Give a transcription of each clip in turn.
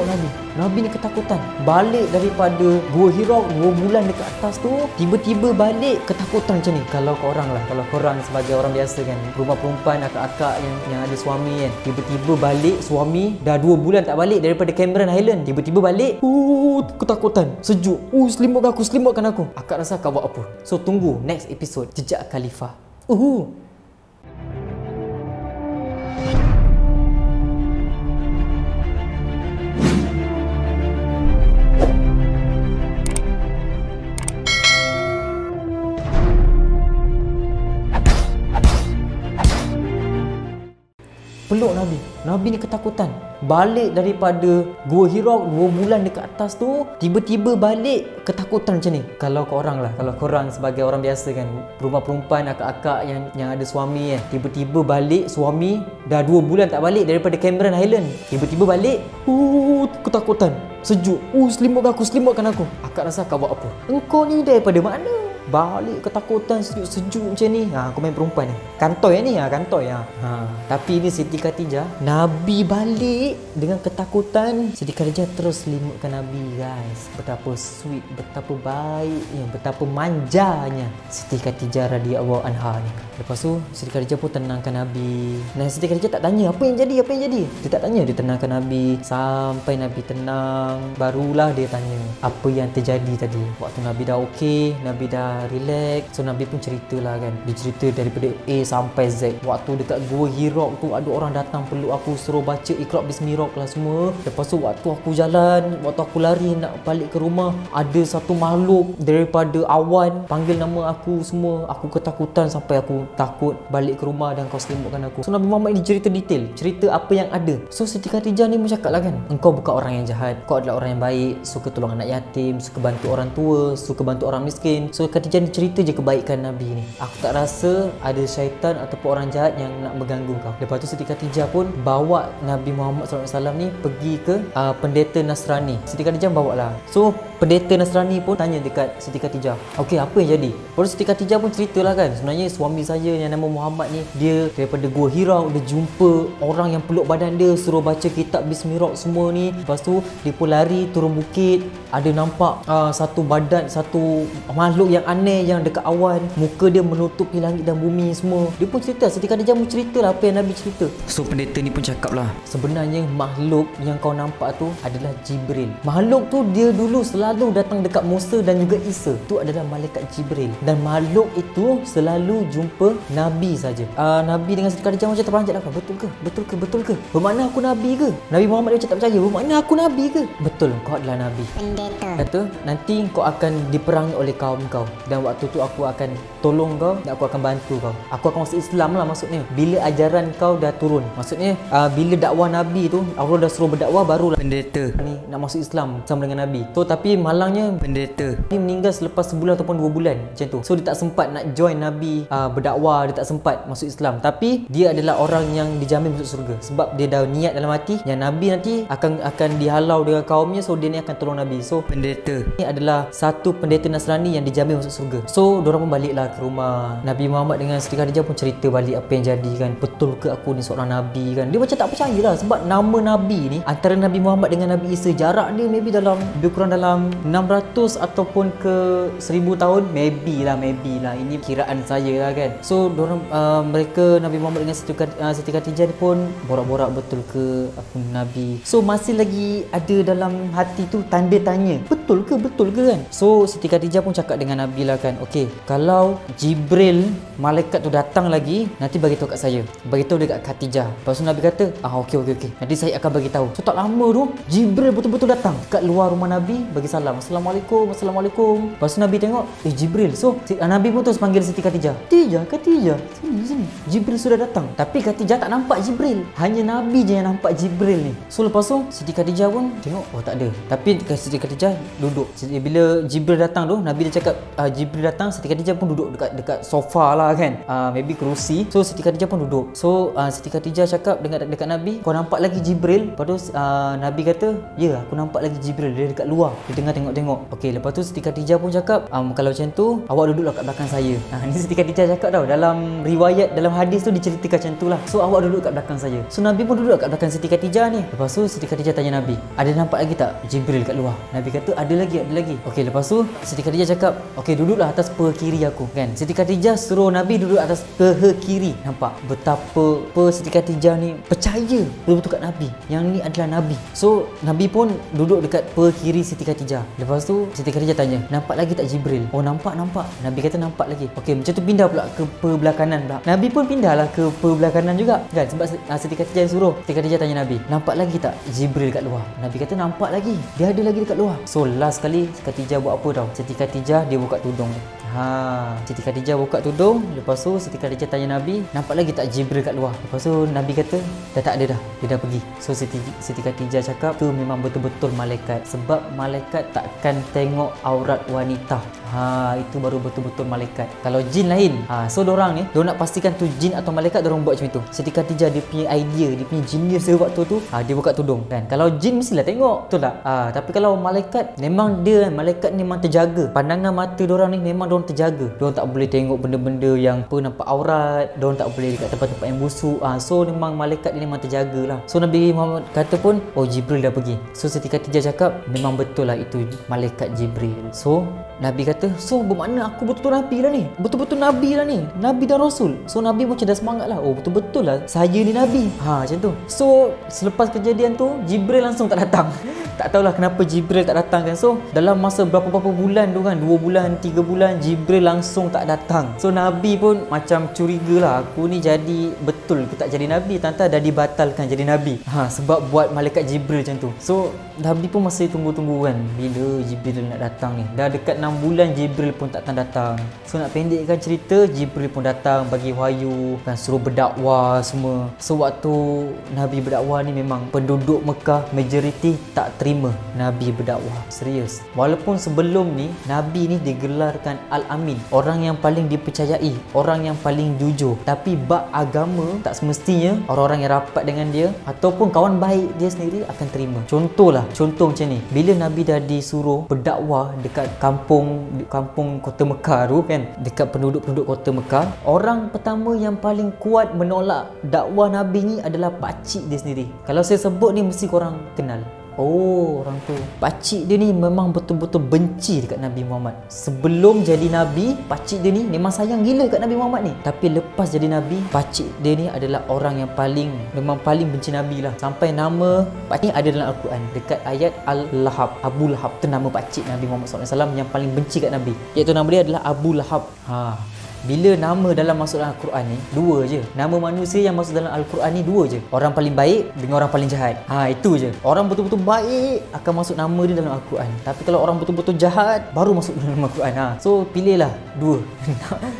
Nabi. Nabi ni ketakutan. Balik daripada Gua Hira 2 bulan dekat atas tu, tiba-tiba balik ketakutan macam ni. Kalau korang lah, kalau korang sebagai orang biasa kan, rumah perempuan, akak-akak yang ada suami kan, tiba-tiba balik suami dah 2 bulan tak balik daripada Cameron Highland, tiba-tiba balik, ketakutan, sejuk, selimutkan aku. Akak rasa akak buat apa? So tunggu next episode Jejak Khalifah. Peluk Nabi. Nabi ni ketakutan. Balik daripada Gua Hira 2 bulan dekat atas tu, tiba-tiba balik ketakutan macam ni. Kalau korang lah, kalau korang sebagai orang biasa kan, rumah perempuan, akak-akak yang ada suami kan, tiba-tiba balik suami dah 2 bulan tak balik daripada Cameron Highland, tiba-tiba balik, ketakutan, sejuk, selimutkan aku. Akak rasa akak buat apa? Engkau ni daripada mana? Balik ketakutan, sejuk-sejuk macam ni. Aku main perempuan ni. Kantoi ni, kantoi. Tapi ni Siti Khatijah, Nabi balik dengan ketakutan. Siti Khatijah terus selimutkan Nabi, guys. Betapa sweet, betapa baiknya, betapa manjanya Siti Khatijah radhiyallahu anha ni. Lepas tu Siti Khatijah pun tenangkan Nabi. Nah, Siti Khatijah tak tanya apa yang jadi. Dia tak tanya, dia tenangkan Nabi sampai Nabi tenang. Barulah dia tanya apa yang terjadi tadi. Waktu Nabi dah okey, Nabi dah relax. So Nabi pun ceritalah kan. Dia cerita daripada A sampai Z. Waktu dekat Gua Hira tu ada orang datang peluk aku, suruh baca Iqra Bismillah lah semua. Lepas tu waktu aku jalan, waktu aku lari nak balik ke rumah, ada satu makhluk daripada awan panggil nama aku semua. Aku ketakutan sampai aku takut balik ke rumah dan kau selimutkan aku. So Nabi Muhammad ni cerita detail, cerita apa yang ada. So Siti Khatijah ni bercakap lah kan, engkau bukan orang yang jahat, kau adalah orang yang baik, suka tolong anak yatim, suka bantu orang tua, suka bantu orang miskin. So Khatijah ni cerita je kebaikan Nabi ni. Aku tak rasa ada syaitan ataupun orang jahat yang nak mengganggu kau. Lepas tu Siti Khatijah pun bawa Nabi Muhammad SAW ni pergi ke pendeta Nasrani. Siti Khatijah bawa lah. So pendeta Nasrani pun tanya dekat Siti Khatijah, okey, apa yang jadi? Lepas tu Siti Khatijah pun ceritalah kan, sebenarnya suami saya yang nama Muhammad ni, dia daripada Gua Hira, dia jumpa orang yang peluk badan dia, suruh baca kitab Bismillah semua ni. Lepas tu dia pun lari turun bukit, ada nampak satu badan, satu makhluk yang aneh yang dekat awan, muka dia menutupi langit dan bumi semua. Dia pun cerita, Siti Khatijah pun ceritalah apa yang Nabi cerita. So pendeta ni pun cakap lah, sebenarnya makhluk yang kau nampak tu adalah Jibril. Makhluk tu dia dulu selalu datang dekat Musa dan juga Isa. Tu adalah malaikat Jibril. Dan makhluk itu selalu jumpa Nabi saja. Nabi dengan Siti Khatijah macam terperanjat lah. Betul ke? Bermakna aku Nabi ke? Nabi Muhammad dia macam tak percaya. Bermakna aku Nabi ke? Betul, kau adalah Nabi. Pendeta kata, nanti kau akan diperangi oleh kaum kau, dan waktu tu aku akan tolong kau dan aku akan bantu kau. Aku akan masuk Islam lah maksudnya. Bila ajaran kau dah turun, maksudnya bila dakwah Nabi tu, Allah dah suruh berdakwah, barulah pendeta ni nak masuk Islam sama dengan Nabi. So tapi malangnya pendeta ni meninggal selepas sebulan ataupun 2 bulan macam tu. So dia tak sempat nak join Nabi berdakwah, dia tak sempat masuk Islam. Tapi dia adalah orang yang dijamin masuk surga sebab dia dah niat dalam hati yang Nabi nanti akan dihalau dengan kaumnya. So dia ni akan tolong Nabi. So pendeta ni adalah satu pendeta Nasrani yang dijamin masuk surga. So diorang pun baliklah ke rumah. Nabi Muhammad dengan Siti Khatijah pun cerita balik apa yang jadi kan. Betul ke aku ni seorang Nabi kan? Dia macam tak percaya lah sebab nama Nabi ni antara Nabi Muhammad dengan Nabi Isa jarak dia maybe lebih kurang dalam 600 ataupun ke 1000 tahun. Maybe lah. Ini kiraan saya lah kan. So mereka Nabi Muhammad dengan Siti Khatijah ni pun borak-borak, betul ke aku Nabi? So masih lagi ada dalam hati tu tanda tanya, betul ke kan? So Siti Khatijah pun cakap dengan Nabi lah kan, okey, kalau Jibril malaikat tu datang lagi, nanti bagi tahu kat saya, bagi tahu dekat Khatijah. Lepas tu Nabi kata, okey, nanti saya akan bagi tahu. So tak lama tu Jibril betul-betul datang kat luar rumah Nabi, bagi salam, Assalamualaikum. Lepas tu Nabi tengok, Jibril. So Nabi pun terus panggil Siti Khatijah, Khatijah, sini. Jibril sudah datang. Tapi Khatijah tak nampak Jibril, hanya Nabi je yang nampak Jibril ni. So lepas tu Siti Khatijah pun tengok, tak ada. Tapi Siti Khatijah duduk. Bila Jibril datang tu, Nabi dia cakap Jibril datang, Siti Khatijah pun duduk dekat sofa lah kan, maybe kerusi. So Siti Khatijah pun duduk. So Siti Khatijah cakap dekat Nabi, kau nampak lagi Jibril? Lepas tu Nabi kata, ya, aku nampak lagi Jibril, dia dekat luar, dia tengah jangan tengok-tengok. Okey, lepas tu Siti Khadijah pun cakap, kalau macam tu awak duduklah kat belakang saya. Ni Siti Khadijah cakap tau, dalam riwayat, dalam hadis tu diceritakan macam tu lah. So awak duduk kat belakang saya. So Nabi pun duduk kat belakang Siti Khadijah ni. Lepas tu Siti Khadijah tanya Nabi, ada nampak lagi tak Jibril kat luar? Nabi kata ada lagi. Okey, lepas tu Siti Khadijah cakap, okey, duduklah atas peha kiri aku kan. Siti Khadijah suruh Nabi duduk atas peha kiri. Nampak betapa Siti Khadijah ni percaya betul-betul kat Nabi, yang ni adalah Nabi. So Nabi pun duduk dekat peha kiri Siti Khadijah. Lepas tu Siti Khadijah tanya, nampak lagi tak Jibril? Oh, nampak. Nabi kata nampak lagi. Okey, macam tu pindah pula ke peha belah kanan pula. Nabi pun pindahlah ke peha belah kanan juga kan, sebab Siti Khadijah yang suruh. Siti Khadijah tanya Nabi, nampak lagi tak Jibril kat luar? Nabi kata nampak lagi, dia ada lagi dekat luar. So last kali Khadijah buat apa tau? Siti Khadijah dia buka tudung. Siti Khadijah buka tudung. Lepas tu Siti Khadijah tanya Nabi, nampak lagi tak Jibril kat luar? Lepas tu Nabi kata dah tak ada dah, dia dah pergi. So Siti Khadijah cakap tu memang betul-betul malaikat, sebab malaikat takkan tengok aurat wanita. Itu baru betul-betul malaikat. Kalau jin lain. So dorang ni, dorang nak pastikan tu jin atau malaikat, dorang buat macam itu. Siti Khadijah dia punya idea, dia punya genius dia waktu tu, dia buka tudung kan. Kalau jin mestilah tengok, betul tak? Tapi kalau malaikat, memang dia, malaikat ni memang terjaga. Pandangan mata dorang ni memang dorang terjaga. Dorang tak boleh tengok benda-benda yang nampak aurat, dorang tak boleh dekat tempat-tempat yang busuk. So memang malaikat ni memang terjaga lah. So Nabi Muhammad kata pun, oh Jibril dah pergi. So Siti Khadijah cakap, memang betul lah itu malaikat Jibril. So Nabi kata, so bermakna aku betul-betul Nabi lah ni, betul-betul Nabi lah ni, Nabi dan Rasul. So Nabi macam dah semangat lah, oh betul-betul lah saya ni Nabi. Macam tu. So selepas kejadian tu, Jibril langsung tak datang. Tak tahulah kenapa Jibril tak datang kan. So dalam masa berapa-berapa bulan tu kan, 2 bulan, 3 bulan, Jibril langsung tak datang. So Nabi pun macam curiga lah, aku ni jadi betul ke tak jadi Nabi, tanta dah dibatalkan jadi Nabi. Sebab buat malaikat Jibril macam tu. So Nabi pun masih tunggu-tunggu kan, bila Jibril nak datang ni. Dah dekat 6 bulan Jibril pun tak datang. So nak pendekkan cerita, Jibril pun datang bagi wahyu kan, suruh berdakwah semua. So waktu Nabi berdakwah ni memang penduduk Mekah majoriti tak terima Nabi berdakwah. Serius. Walaupun sebelum ni Nabi ni digelarkan Al-Amin, orang yang paling dipercayai, orang yang paling jujur. Tapi bab agama tak semestinya orang-orang yang rapat dengan dia ataupun kawan baik dia sendiri akan terima. Contoh macam ni, bila Nabi dah disuruh berdakwah dekat kampung kota Mekah tu kan, dekat penduduk-penduduk kota Mekah, orang pertama yang paling kuat menolak dakwah Nabi ni adalah pakcik dia sendiri. Kalau saya sebut ni mesti korang kenal. Oh, orang tu, pakcik dia ni memang betul-betul benci dekat Nabi Muhammad. Sebelum jadi Nabi, pakcik dia ni memang sayang gila kat Nabi Muhammad ni. Tapi lepas jadi Nabi, pakcik dia ni adalah orang yang memang paling benci Nabi lah. Sampai nama pakcik ada dalam Al-Quran, dekat ayat Al-Lahab, Abu Lahab. Itu nama pakcik Nabi Muhammad SAW yang paling benci kat Nabi, iaitu nama dia adalah Abu Lahab. Bila nama dalam masuk dalam Al-Quran ni dua je. Nama manusia yang masuk dalam Al-Quran ni dua je. Orang paling baik dengan orang paling jahat. Itu je. Orang betul-betul baik akan masuk nama dia dalam Al-Quran. Tapi kalau orang betul-betul jahat baru masuk dalam Al-Quran. So pilihlah dua.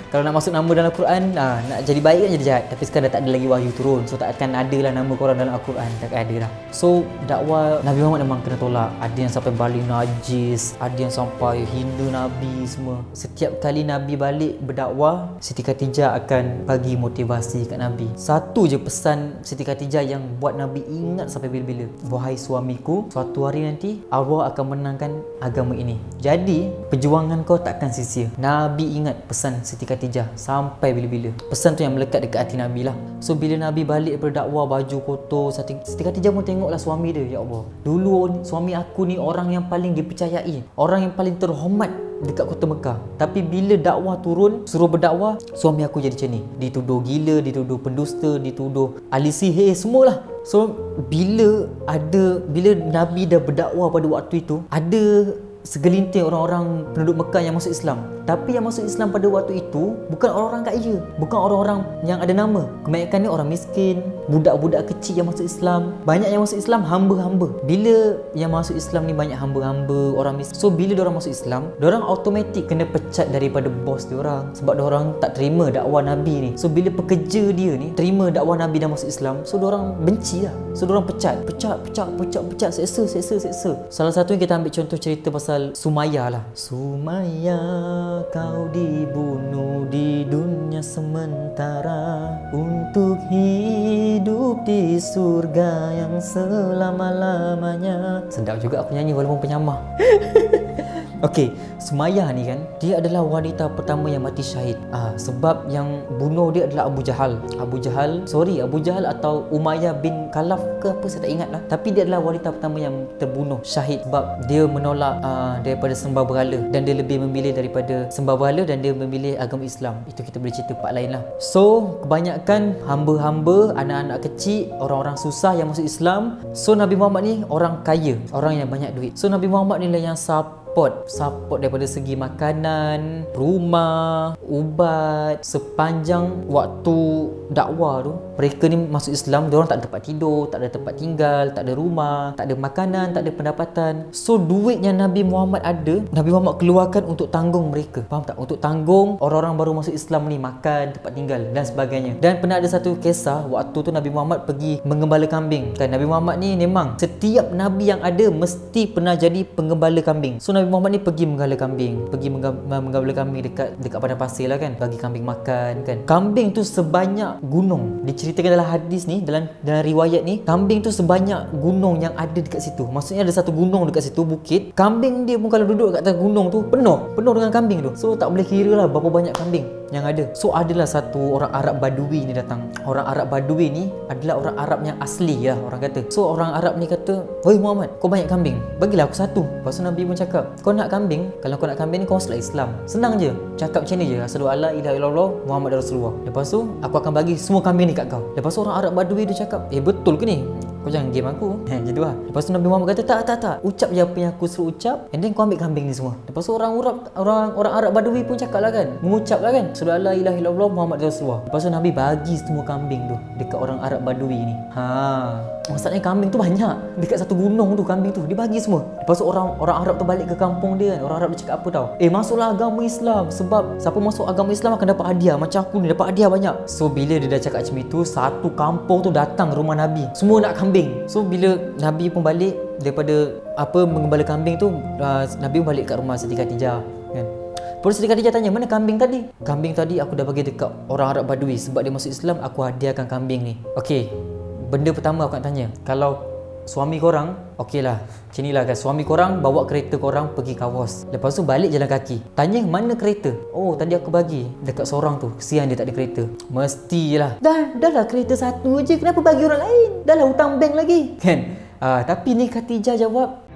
Kalau nak masuk nama dalam Al-Quran, nak jadi baik kan jadi jahat. Tapi sekarang dah tak ada lagi wahyu turun, so tak akan ada lah nama korang dalam Al-Quran. Tak ada lah. So dakwah Nabi Muhammad memang kena tolak. Ada yang sampai balik najis, ada yang sampai hina Nabi semua. Setiap kali Nabi balik berdakwah, Siti Khadijah akan bagi motivasi kat Nabi. Satu je pesan Siti Khadijah yang buat Nabi ingat sampai bila-bila. Wahai suamiku, suatu hari nanti Allah akan menangkan agama ini. Jadi perjuangan kau takkan sia-sia. Nabi ingat pesan Siti Khadijah sampai bila-bila. Pesan tu yang melekat dekat hati Nabi lah. So bila Nabi balik berdakwah, baju kotor, Siti Khadijah pun tengoklah suami dia. Ya Allah, dulu suami aku ni orang yang paling dipercayai, orang yang paling terhormat dekat kota Mekah. Tapi bila dakwah turun, suruh berdakwah, suami aku jadi macam ni. Dituduh gila, dituduh pendusta, dituduh ahli sihir, semualah. So bila Nabi dah berdakwah pada waktu itu, ada segelintir orang-orang penduduk Mekah yang masuk Islam. Tapi yang masuk Islam pada waktu itu bukan orang-orang kaya, bukan orang-orang yang ada nama. Kebanyakan ni orang miskin, budak-budak kecil yang masuk Islam. Banyak yang masuk Islam hamba-hamba. Bila yang masuk Islam ni banyak hamba-hamba, orang miskin. So bila diorang masuk Islam, diorang automatik kena pecat daripada bos diorang, sebab diorang tak terima dakwah Nabi ni. So bila pekerja dia ni terima dakwah Nabi dah masuk Islam, so diorang benci lah. So diorang pecat, seksa. Salah satu yang kita ambil contoh cerita pasal Sumayyah lah. Sumayyah, kau dibunuh di dunia sementara untuk hidup di surga yang selama-lamanya. Sedap juga aku nyanyi walaupun penyamah. Okey, Sumayyah ni kan, dia adalah wanita pertama yang mati syahid. Sebab yang bunuh dia adalah Abu Jahal. Abu Jahal atau Umayyah bin Khalaf ke apa, saya tak ingat lah. Tapi dia adalah wanita pertama yang terbunuh syahid sebab dia menolak daripada sembah berhala, dan dia lebih memilih daripada sembah berhala, dan dia memilih agama Islam. Itu kita boleh cerita part lain lah. So, kebanyakan hamba-hamba, anak-anak kecil, orang-orang susah yang masuk Islam. So, Nabi Muhammad ni orang kaya, orang yang banyak duit. So, Nabi Muhammad ni lah yang support daripada segi makanan, rumah, ubat. Sepanjang waktu dakwah tu, mereka ni masuk Islam, diorang tak ada tempat tidur, tak ada tempat tinggal, tak ada rumah, tak ada makanan, tak ada pendapatan. So duit yang Nabi Muhammad ada, Nabi Muhammad keluarkan untuk tanggung mereka. Faham tak? Untuk tanggung orang-orang baru masuk Islam ni makan, tempat tinggal dan sebagainya. Dan pernah ada satu kisah, waktu tu Nabi Muhammad pergi mengembala kambing. Kan Nabi Muhammad ni memang setiap nabi yang ada mesti pernah jadi penggembala kambing. So Nabi Muhammad ni pergi menggala kambing, menggembala kambing dekat padang pasir lah kan, bagi kambing makan kan. Kambing tu sebanyak gunung. Diceritakan dalam hadis ni, dalam riwayat ni, kambing tu sebanyak gunung yang ada dekat situ. Maksudnya ada satu gunung dekat situ, bukit. Kambing dia pun kalau duduk kat atas gunung tu penuh dengan kambing tu. So tak boleh kira lah berapa banyak kambing yang ada. So adalah satu orang Arab Badui ni datang. Orang Arab Badui ni adalah orang Arab yang asli lah, orang kata. So orang Arab ni kata, "Oi Muhammad, kau banyak kambing, bagilah aku satu." Lepas tu Nabi pun cakap, "Kau nak kambing? Kalau kau nak kambing ni, kau masuklah Islam. Senang je, cakap macam ni je, asyhadu alla ilaha illallah Muhammad Rasulullah. Lepas tu aku akan bagi semua kambing ni kat kau." Lepas tu orang Arab Badui tu cakap, "Betul ke ni? Kau jangan game aku." Gitu lah. Lepas tu Nabi Muhammad kata, tak. Ucap je apa yang aku suruh ucap, and then kau ambil kambing ni semua." Lepas tu orang Arab Badui pun cakap lah kan, mengucap lah kan, asyhadu alla ilaha illallah Muhammad Rasulullah. Lepas tu Nabi bagi semua kambing tu dekat orang Arab Badui ni. Maksudnya kambing tu banyak. Dekat satu gunung tu, kambing tu dia bagi semua. Lepas tu orang Arab tu balik ke kampung dia kan. Orang Arab dia cakap apa tau? Masuklah agama Islam, sebab siapa masuk agama Islam akan dapat hadiah. Macam aku ni dapat hadiah banyak. So bila dia dah cakap macam itu, satu kampung tu datang rumah Nabi, semua nak kambing. So bila Nabi pun balik daripada mengembala kambing tu, Nabi pun balik kat rumah Siti Khadijah kan. Lepas Siti Khadijah tanya, "Mana kambing tadi?" "Kambing tadi aku dah bagi dekat orang Arab Badui, sebab dia masuk Islam, aku hadiahkan kambing ni." Okey, benda pertama aku nak tanya, kalau suami korang, okey lah, macam ni lah kan, suami korang bawa kereta korang pergi Kawas, lepas tu balik jalan kaki, tanya mana kereta? "Oh, tadi aku bagi dekat seorang tu, kesian dia tak ada kereta." Mestilah, dah lah kereta satu je, kenapa bagi orang lain? Dah lah hutang bank lagi kan. Tapi ni Khadijah jawab,